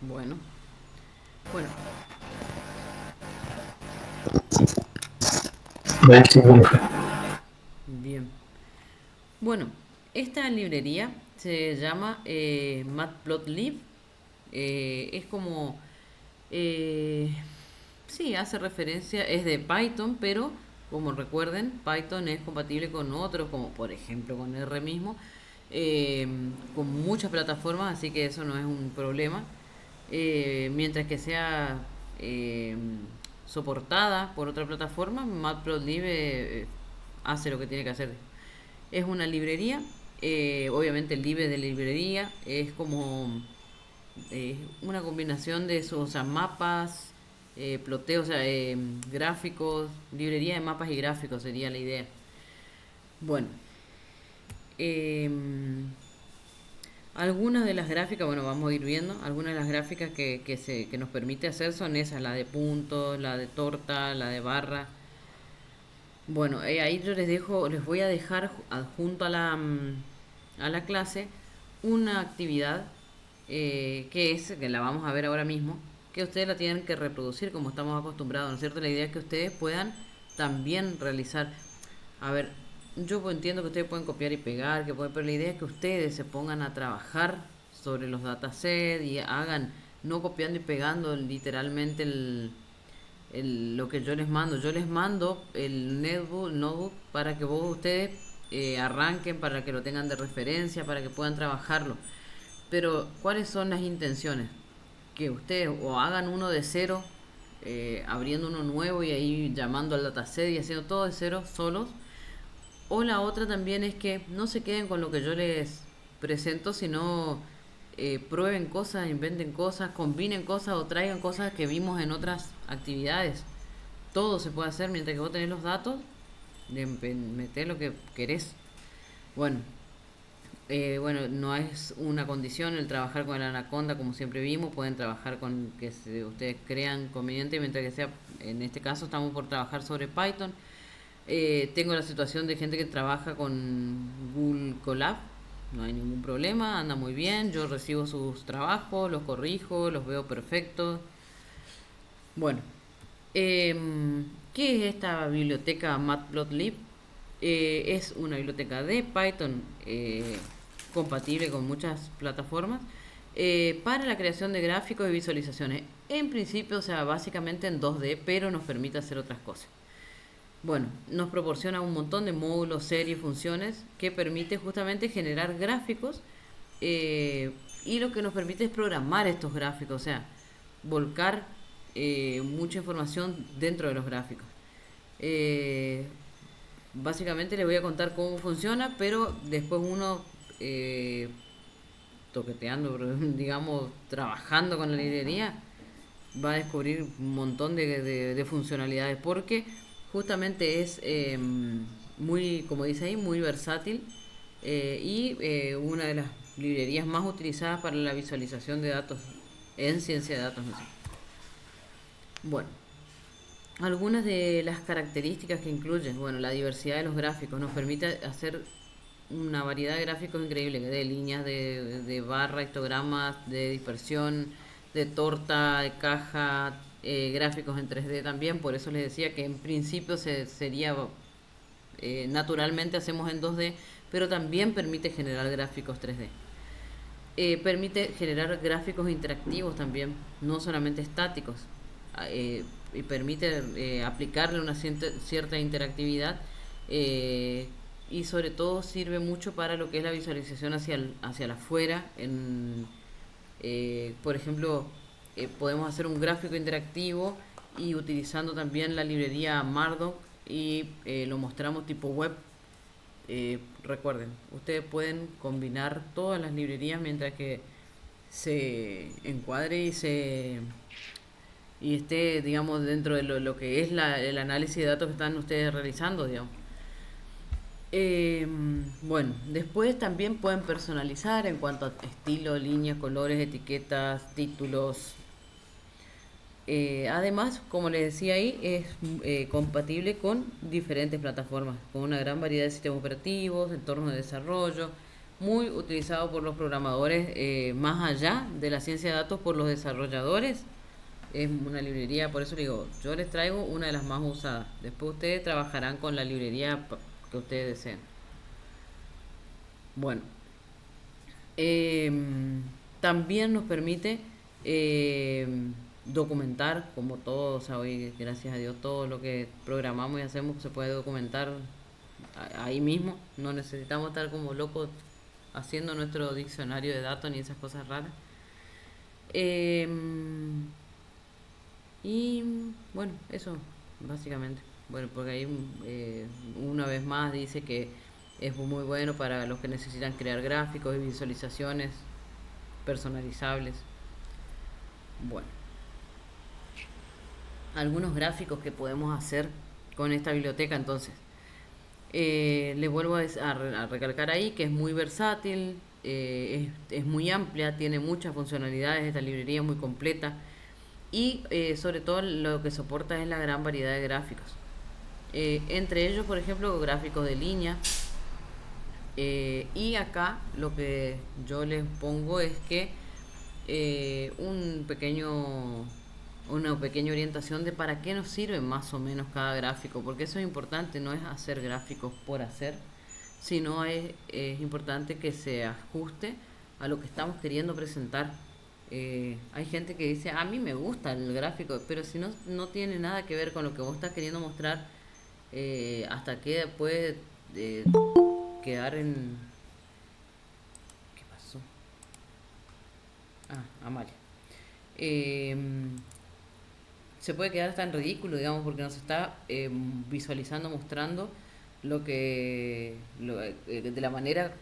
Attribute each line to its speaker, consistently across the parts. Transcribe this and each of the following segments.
Speaker 1: Bueno, bueno, bien. Bueno, esta librería se llama Matplotlib. Es como, eh, sí, hace referencia, es de Python, pero como recuerden, Python es compatible con otros, como por ejemplo con R mismo, eh, con muchas plataformas, así que eso no es un problema. Mientras que sea eh, soportada por otra plataforma, Matplotlib hace lo que tiene que hacer. Es una librería, obviamente el libre de librería es como una combinación de esos, o sea, mapas, ploteo, o sea, gráficos, librería de mapas y gráficos sería la idea. Bueno, eh, algunas de las gráficas, bueno, vamos a ir viendo, algunas de las gráficas que nos permite hacer son esas, la de puntos, la de torta, la de barra. Bueno, ahí yo les dejo, les voy a dejar adjunto a a la clase una actividad que la vamos a ver ahora mismo, que ustedes la tienen que reproducir como estamos acostumbrados, ¿no es cierto? La idea es que ustedes puedan también realizar. A ver, yo entiendo que ustedes pueden copiar y pegar, pero la idea es que ustedes se pongan a trabajar sobre los datasets y hagan, no copiando y pegando literalmente lo que yo les mando. Yo les mando el notebook para que vos ustedes arranquen, para que lo tengan de referencia, para que puedan trabajarlo. Pero, ¿cuáles son las intenciones? Que ustedes o hagan uno de cero, abriendo uno nuevo y ahí llamando al dataset y haciendo todo de cero solos. O la otra también es que no se queden con lo que yo les presento, sino prueben cosas, inventen cosas, combinen cosas o traigan cosas que vimos en otras actividades. Todo se puede hacer mientras que vos tenés los datos, de meter lo que querés. Bueno, bueno, no es una condición el trabajar con el Anaconda como siempre vimos, pueden trabajar con ustedes crean conveniente, mientras que sea, en este caso estamos por trabajar sobre Python. Tengo la situación de gente que trabaja con Google Colab, no hay ningún problema, anda muy bien, yo recibo sus trabajos, los corrijo, los veo perfectos. Bueno, ¿qué es esta biblioteca Matplotlib? Es una biblioteca de Python compatible con muchas plataformas para la creación de gráficos y visualizaciones. En principio, o sea, básicamente en 2D, pero nos permite hacer otras cosas. Bueno, nos proporciona un montón de módulos, series, funciones que permite justamente generar gráficos eh, y lo que nos permite es programar estos gráficos, o sea, volcar mucha información dentro de los gráficos. Eh, Básicamente les voy a contar cómo funciona, pero después uno toqueteando, digamos, trabajando con la librería, va a descubrir un montón de funcionalidades porque justamente es muy, como dice ahí, muy versátil y una de las librerías más utilizadas para la visualización de datos en ciencia de datos. No sé. Bueno, algunas de las características que incluyen, bueno, la diversidad de los gráficos nos permite hacer una variedad de gráficos increíble, de líneas, de barra, histogramas, de dispersión, de torta, de caja, gráficos en 3D también. Por eso les decía que en principio sería naturalmente hacemos en 2D, pero también permite generar gráficos 3D. Permite generar gráficos interactivos también, no solamente estáticos. Y permite aplicarle una cierta interactividad y sobre todo sirve mucho para lo que es la visualización hacia el afuera. Por ejemplo, podemos hacer un gráfico interactivo y utilizando también la librería Mardoc y lo mostramos tipo web. Recuerden, ustedes pueden combinar todas las librerías mientras que se encuadre y esté, digamos, dentro de lo que es el análisis de datos que están ustedes realizando, digamos. Bueno, después también pueden personalizar en cuanto a estilo, líneas, colores, etiquetas, títulos. Además, como les decía ahí, es compatible con diferentes plataformas, con una gran variedad de sistemas operativos, entornos de desarrollo. muy utilizado por los programadores, más allá de la ciencia de datos por los desarrolladores. Es una librería, por eso digo, yo les traigo una de las más usadas. Después ustedes trabajarán con la librería que ustedes deseen. Bueno, también nos permite eh, documentar, como todo, o sea, hoy gracias a Dios todo lo que programamos y hacemos se puede documentar ahí mismo. No necesitamos estar como locos haciendo nuestro diccionario de datos ni esas cosas raras. Eh, y bueno, eso básicamente. Bueno, porque ahí una vez más dice que es muy bueno para los que necesitan crear gráficos y visualizaciones personalizables. Bueno, algunos gráficos que podemos hacer con esta biblioteca entonces. Les vuelvo a recalcar ahí que es muy versátil, es muy amplia, tiene muchas funcionalidades, esta librería es muy completa y sobre todo lo que soporta es la gran variedad de gráficos. Entre ellos, por ejemplo, gráficos de línea. Y acá lo que yo les pongo es que un pequeño una pequeña orientación de para qué nos sirve más o menos cada gráfico, porque eso es importante, no es hacer gráficos por hacer, sino es importante que se ajuste a lo que estamos queriendo presentar. Hay gente que dice, a mí me gusta el gráfico, pero si no tiene nada que ver con lo que vos estás queriendo mostrar, hasta que puede quedar en... ¿Qué pasó? Amalia. Eh, Se puede quedar hasta en ridículo, digamos, porque nos está visualizando, mostrando de la manera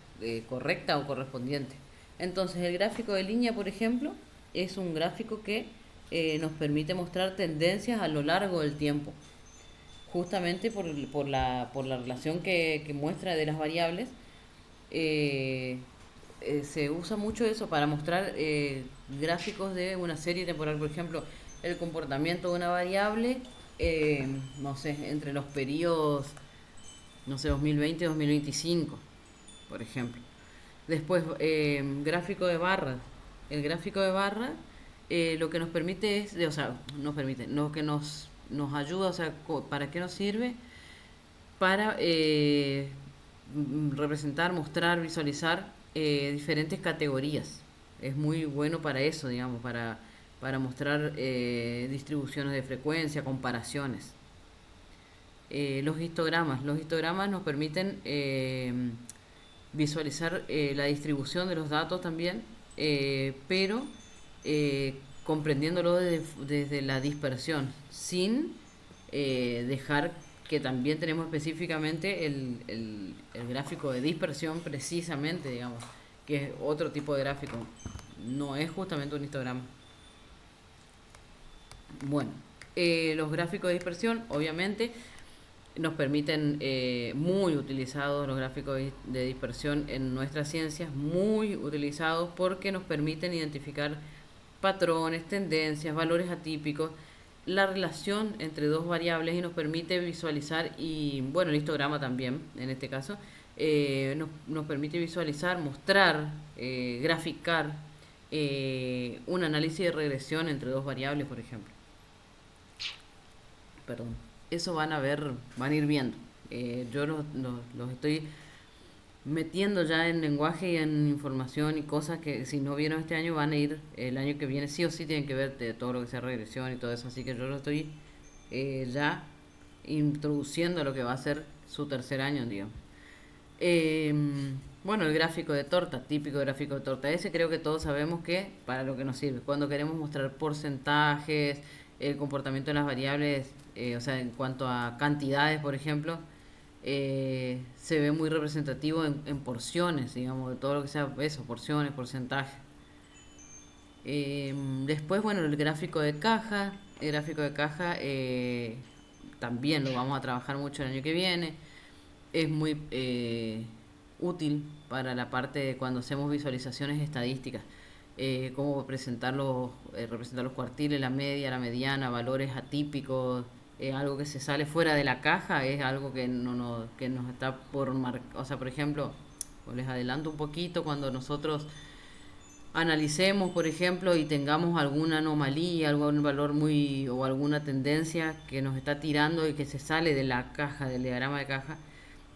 Speaker 1: correcta o correspondiente. Entonces, el gráfico de línea, por ejemplo, es un gráfico que nos permite mostrar tendencias a lo largo del tiempo, justamente por la relación que muestra de las variables. eh, Se usa mucho eso para mostrar gráficos de una serie temporal, por ejemplo, el comportamiento de una variable, no sé, entre los periodos, no sé, 2020 y 2025, por ejemplo. Después, gráfico de barras. El gráfico de barra lo que nos permite es, o sea, nos permite, lo que nos ayuda, o sea, ¿para qué nos sirve? Para representar, mostrar, visualizar diferentes categorías. Es muy bueno para eso, digamos, para mostrar distribuciones de frecuencia, comparaciones. Los histogramas nos permiten visualizar la distribución de los datos también, pero comprendiéndolo desde la dispersión, sin dejar que también tenemos específicamente el gráfico de dispersión precisamente, digamos, que es otro tipo de gráfico, no es justamente un histograma. Bueno, los gráficos de dispersión obviamente nos permiten, muy utilizados los gráficos de dispersión en nuestras ciencias, muy utilizados porque nos permiten identificar patrones, tendencias, valores atípicos, la relación entre dos variables y nos permite visualizar, y bueno, el histograma también, en este caso, nos permite visualizar, mostrar, graficar un análisis de regresión entre dos variables, por ejemplo. Perdón. Eso van a ir viendo. Yo los estoy metiendo ya en lenguaje y en información y cosas que si no vieron este año van a ir el año que viene sí o sí tienen que ver de todo lo que sea regresión y todo eso, así que yo lo estoy ya introduciendo a lo que va a ser su tercer año, digamos. Eh, bueno, el gráfico de torta, típico gráfico de torta, ese creo que todos sabemos que para lo que nos sirve. Cuando queremos mostrar porcentajes, el comportamiento de las variables, o sea, en cuanto a cantidades, por ejemplo, se ve muy representativo en porciones, digamos, de todo lo que sea eso, porciones, porcentaje. Después, bueno, el gráfico de caja también lo vamos a trabajar mucho el año que viene. Es muy útil para la parte de cuando hacemos visualizaciones estadísticas. Cómo representar los cuartiles, la media, la mediana, valores atípicos, algo que se sale fuera de la caja es algo que no que nos está por marcar. O sea, por ejemplo, les adelanto un poquito, cuando nosotros analicemos, por ejemplo, y tengamos alguna anomalía, algún valor muy o alguna tendencia que nos está tirando y que se sale de la caja, del diagrama de caja,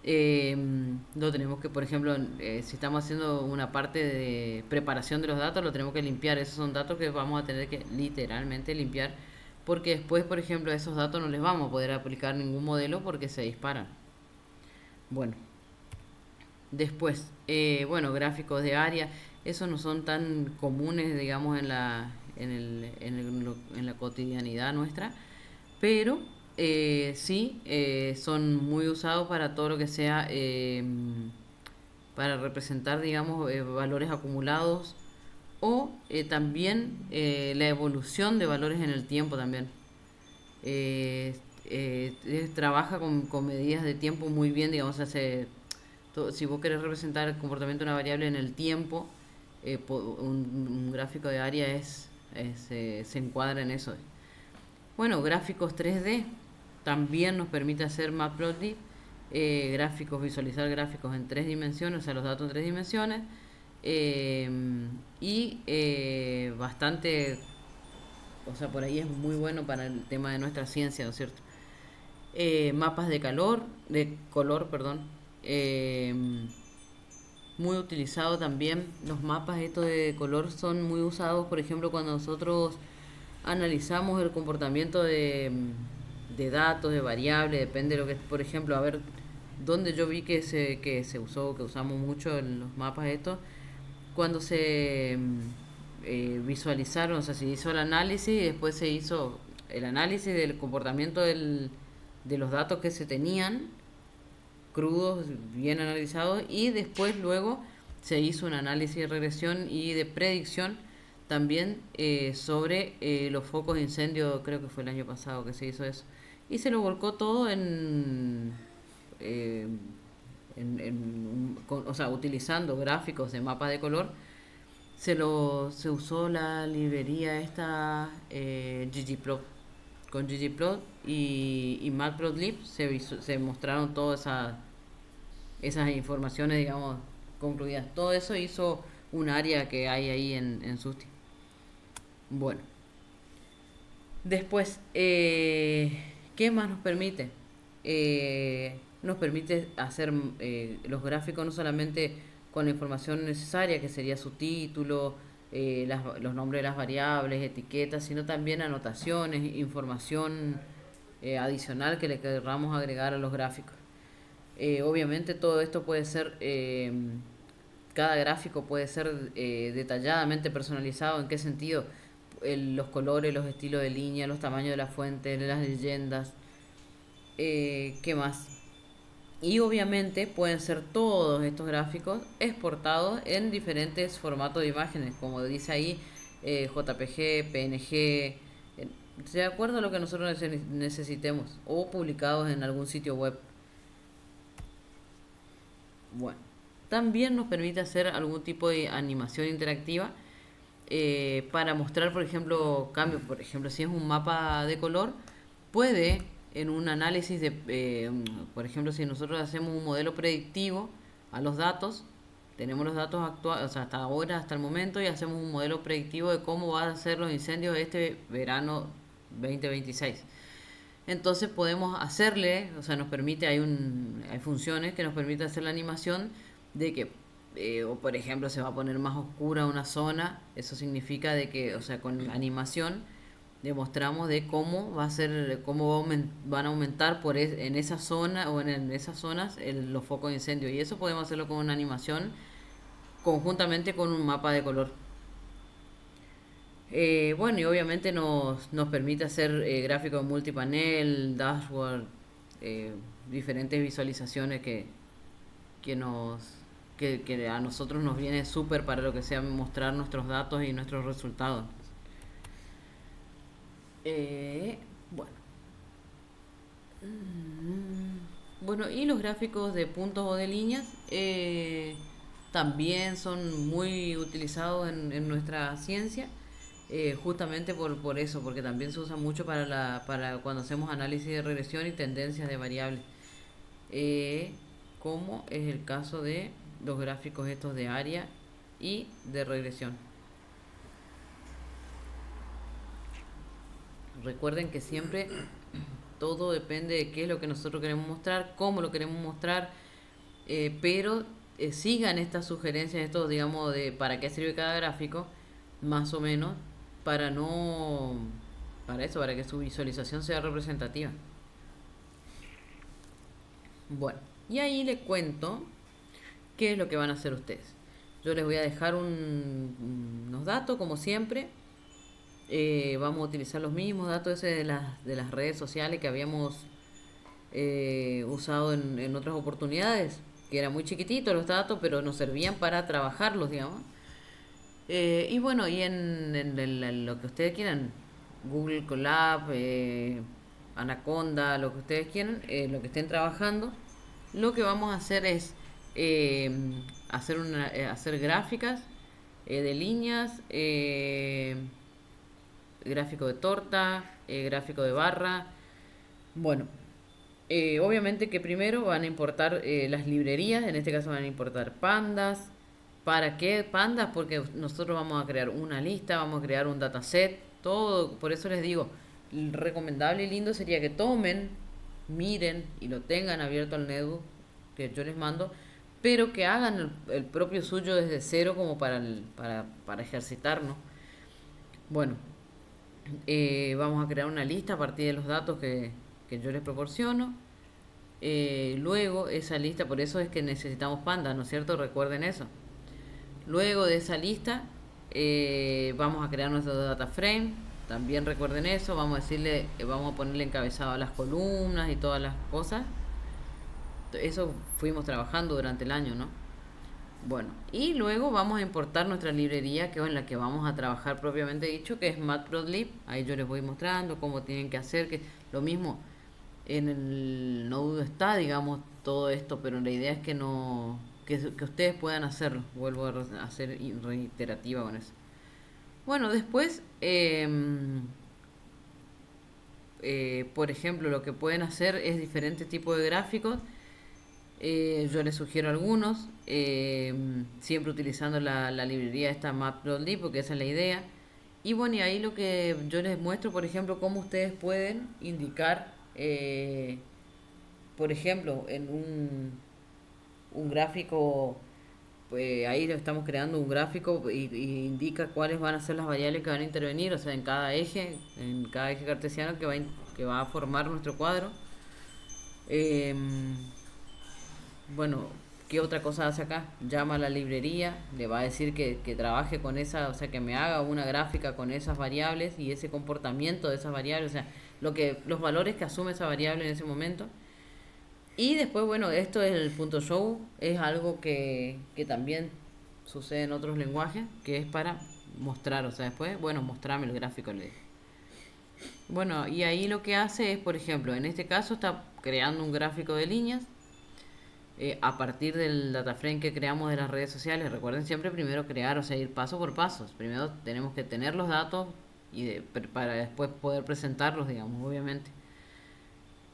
Speaker 1: eh, lo tenemos que, por ejemplo, si estamos haciendo una parte de preparación de los datos, lo tenemos que limpiar. Esos son datos que vamos a tener que literalmente limpiar, porque después, por ejemplo, a esos datos no les vamos a poder aplicar ningún modelo porque se disparan. Bueno, después, bueno, gráficos de área, esos no son tan comunes, digamos, en la cotidianidad nuestra, pero sí son muy usados para todo lo que sea, para representar, digamos, valores acumulados o también la evolución de valores en el tiempo también. Trabaja con medidas de tiempo muy bien, digamos, si vos querés representar el comportamiento de una variable en el tiempo, un gráfico de área se encuadra en eso. Bueno, gráficos 3D también nos permite hacer Matplotlib, gráficos, visualizar gráficos en tres dimensiones, o sea, los datos en tres dimensiones, eh, y bastante, o sea, por ahí es muy bueno para el tema de nuestra ciencia, ¿no es cierto? Mapas de color, perdón, eh, muy utilizado también. Los mapas estos de color son muy usados, por ejemplo, cuando nosotros analizamos el comportamiento de datos, de variables, depende de lo que, por ejemplo, a ver, donde yo vi que se usó, que usamos mucho en los mapas estos, cuando se visualizaron, o sea, se hizo el análisis y después se hizo el análisis del comportamiento de los datos que se tenían crudos, bien analizados, y después luego se hizo un análisis de regresión y de predicción también sobre los focos de incendio. Creo que fue el año pasado que se hizo eso, y se lo volcó todo eh, o sea, utilizando gráficos de mapas de color. Se usó la librería esta, ggplot. Con ggplot y matplotlib se mostraron todas esas informaciones, digamos, concluidas. Todo eso hizo un área que hay ahí en Susti. Bueno, después, ¿qué más nos permite? Nos permite hacer los gráficos no solamente con la información necesaria, que sería su título, los nombres de las variables, etiquetas, sino también anotaciones, información adicional que le queramos agregar a los gráficos. Obviamente todo esto puede ser, cada gráfico puede ser detalladamente personalizado. ¿En qué sentido? Los colores, los estilos de línea, los tamaños de la fuente, las leyendas, ¿qué más? Y obviamente pueden ser todos estos gráficos exportados en diferentes formatos de imágenes, como dice ahí, JPG, PNG, de acuerdo a lo que nosotros necesitemos, o publicados en algún sitio web. Bueno, también nos permite hacer algún tipo de animación interactiva, para mostrar, por ejemplo, cambios. Por ejemplo, si es un mapa de color, puede en un análisis por ejemplo, si nosotros hacemos un modelo predictivo a los datos, tenemos los datos actuales, o sea, hasta ahora, hasta el momento, y hacemos un modelo predictivo de cómo van a ser los incendios este verano 2026. Entonces podemos hacerle, o sea, nos permite, hay funciones que nos permiten hacer la animación de que, o por ejemplo, se va a poner más oscura una zona. Eso significa de que, o sea, con animación demostramos de cómo va a ser, van a aumentar en esa zona o en esas zonas los focos de incendio. Y eso podemos hacerlo con una animación conjuntamente con un mapa de color. Bueno, y obviamente nos permite hacer gráficos multipanel, dashboard, eh, diferentes visualizaciones que nos que a nosotros nos viene súper para lo que sea mostrar nuestros datos y nuestros resultados. Bueno. Bueno, y los gráficos de puntos o de líneas también son muy utilizados en nuestra ciencia, justamente por eso, porque también se usa mucho para cuando hacemos análisis de regresión y tendencias de variables, como es el caso de los gráficos estos de área y de regresión. Recuerden que siempre todo depende de qué es lo que nosotros queremos mostrar, cómo lo queremos mostrar, pero sigan estas sugerencias, estos, digamos, de para qué sirve cada gráfico, más o menos, para no, para eso, para que su visualización sea representativa. Bueno, y ahí les cuento qué es lo que van a hacer ustedes. Yo les voy a dejar unos datos, como siempre. Vamos a utilizar los mismos datos ese de las redes sociales que habíamos usado en otras oportunidades, que eran muy chiquititos los datos, pero nos servían para trabajarlos, digamos. Y bueno, y en lo que ustedes quieran, Google Colab, Anaconda, lo que ustedes quieran, lo que estén trabajando, lo que vamos a hacer es eh, hacer gráficas de líneas, gráfico de torta, gráfico de barra. Bueno, obviamente que primero van a importar las librerías, en este caso van a importar pandas. ¿Para qué pandas? Porque nosotros vamos a crear una lista, vamos a crear un dataset, todo. Por eso les digo, recomendable y lindo sería que tomen, miren y lo tengan abierto al netbook que yo les mando, pero que hagan el propio suyo desde cero como para ejercitarnos. Bueno, vamos a crear una lista a partir de los datos que yo les proporciono. Luego esa lista, por eso es que necesitamos pandas, ¿no es cierto? Recuerden eso. Luego de esa lista vamos a crear nuestro data frame. También recuerden eso. Vamos a decirle, vamos a ponerle encabezado a las columnas y todas las cosas. Eso fuimos trabajando durante el año, ¿no? Bueno, y luego vamos a importar nuestra librería, que es en la que vamos a trabajar propiamente dicho, que es Matplotlib. Ahí yo les voy mostrando cómo tienen que hacer, que lo mismo en el Node está, digamos, todo esto, pero la idea es que no que ustedes puedan hacerlo. Vuelvo a ser reiterativa con eso. Bueno, después, por ejemplo, lo que pueden hacer es diferentes tipos de gráficos. Yo les sugiero algunos, siempre utilizando la librería esta Matplotlib, porque esa es la idea. Y bueno, y ahí lo que yo les muestro, por ejemplo, cómo ustedes pueden indicar, por ejemplo, en un gráfico, pues ahí lo estamos creando un gráfico y indica cuáles van a ser las variables que van a intervenir, o sea, en cada eje cartesiano que va a formar nuestro cuadro. Em, bueno, ¿qué otra cosa hace acá? Llama a la librería, le va a decir que trabaje con esa, o sea, que me haga una gráfica con esas variables y ese comportamiento de esas variables, o sea, los valores que asume esa variable en ese momento. Y después, bueno, esto es el punto show, es algo que también sucede en otros lenguajes, que es para mostrar, o sea, después, bueno, mostrame el gráfico, le dije. Bueno, y ahí lo que hace es, por ejemplo, en este caso está creando un gráfico de líneas a partir del data frame que creamos de las redes sociales. Recuerden siempre primero crear, o sea, ir paso por paso. Primero tenemos que tener los datos para después poder presentarlos, digamos, obviamente.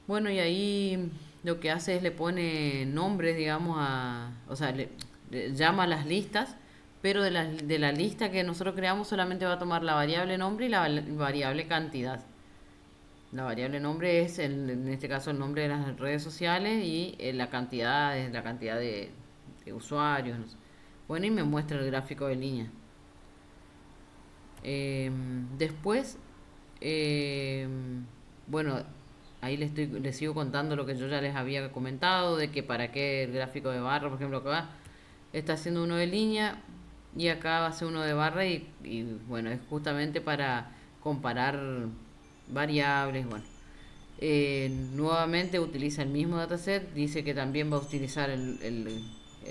Speaker 1: Bueno, y ahí lo que hace es le pone nombres, digamos, o sea, le llama a las listas, pero de la lista que nosotros creamos solamente va a tomar la variable nombre y la variable cantidad. La variable nombre es, en este caso, el nombre de las redes sociales y la cantidad es la cantidad de usuarios. No sé. Bueno, y me muestra el gráfico de línea. Después, eh, bueno, ahí les sigo contando lo que yo ya les había comentado, de que para qué el gráfico de barra, por ejemplo, acá está haciendo uno de línea y acá va a hacer uno de barra y bueno, es justamente para comparar variables, bueno. Nuevamente utiliza el mismo dataset, dice que también va a utilizar el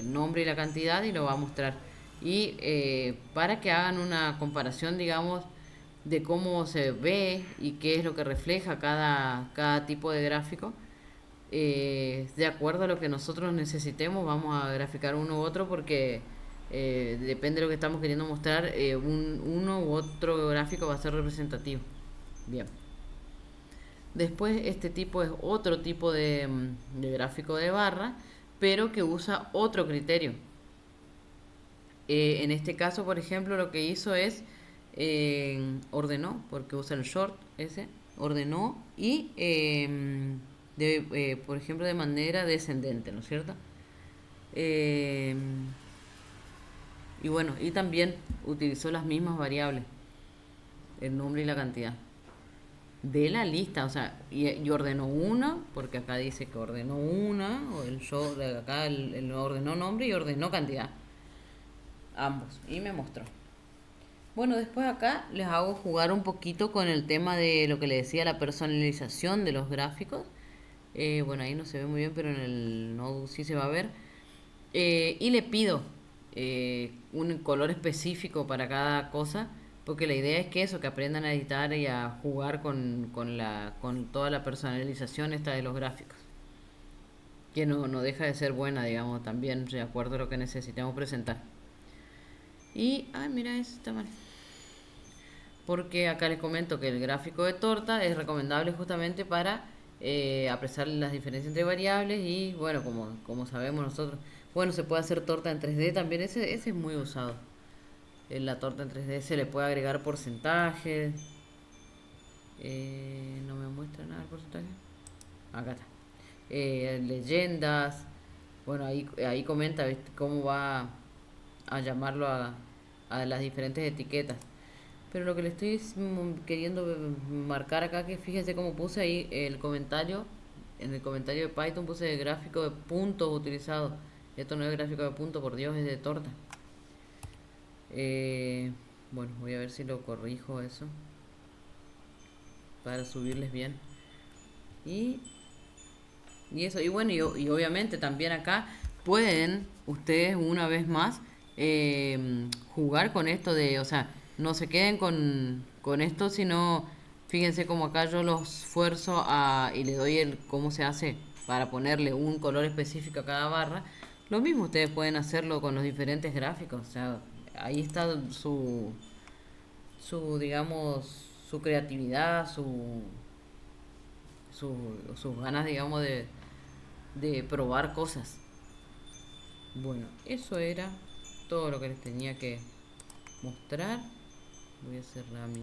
Speaker 1: nombre y la cantidad y lo va a mostrar. Y para que hagan una comparación, digamos, de cómo se ve y qué es lo que refleja cada tipo de gráfico, de acuerdo a lo que nosotros necesitemos, vamos a graficar uno u otro porque depende de lo que estamos queriendo mostrar, uno u otro gráfico va a ser representativo. Bien. Después este tipo es otro tipo de gráfico de barra, pero que usa otro criterio. En este caso, por ejemplo, lo que hizo es ordenó, porque usa el short ese, ordenó y por ejemplo, de manera descendente, ¿no es cierto? Eh, y bueno, y también utilizó las mismas variables, el nombre y la cantidad de la lista, o sea, y ordenó una, porque acá dice que ordenó una, o el yo, de acá el ordenó nombre y ordenó cantidad, ambos, y me mostró. Bueno, después acá les hago jugar un poquito con el tema de lo que le decía, la personalización de los gráficos. Bueno, ahí no se ve muy bien, pero en el Node sí se va a ver. Y le pido un color específico para cada cosa, porque la idea es que eso, que aprendan a editar y a jugar con toda la personalización esta de los gráficos. Que no deja de ser buena, digamos, también de acuerdo a lo que necesitamos presentar. Y, ay, mira, eso está mal. Porque acá les comento que el gráfico de torta es recomendable justamente para apreciar las diferencias entre variables y bueno, como sabemos nosotros, bueno, se puede hacer torta en 3D también, ese es muy usado. En la torta en 3D se le puede agregar porcentajes. No me muestra nada el porcentaje. Acá está. Leyendas. Bueno, ahí comenta, ¿viste? Cómo va a llamarlo a las diferentes etiquetas. Pero lo que le estoy queriendo marcar acá, que fíjese cómo puse ahí el comentario, en el comentario de Python puse el gráfico de puntos utilizado. Esto no es gráfico de puntos, por Dios, es de torta. Eh, bueno, voy a ver si lo corrijo eso para subirles bien. Y, y eso, y bueno, y obviamente también acá pueden ustedes una vez más jugar con esto de, o sea, no se queden con esto, sino fíjense como acá yo los esfuerzo y le doy el cómo se hace para ponerle un color específico a cada barra. Lo mismo ustedes pueden hacerlo con los diferentes gráficos, o sea, ahí está su digamos, su creatividad, sus ganas, digamos, de probar cosas. Bueno, eso era todo lo que les tenía que mostrar. Voy a cerrar mi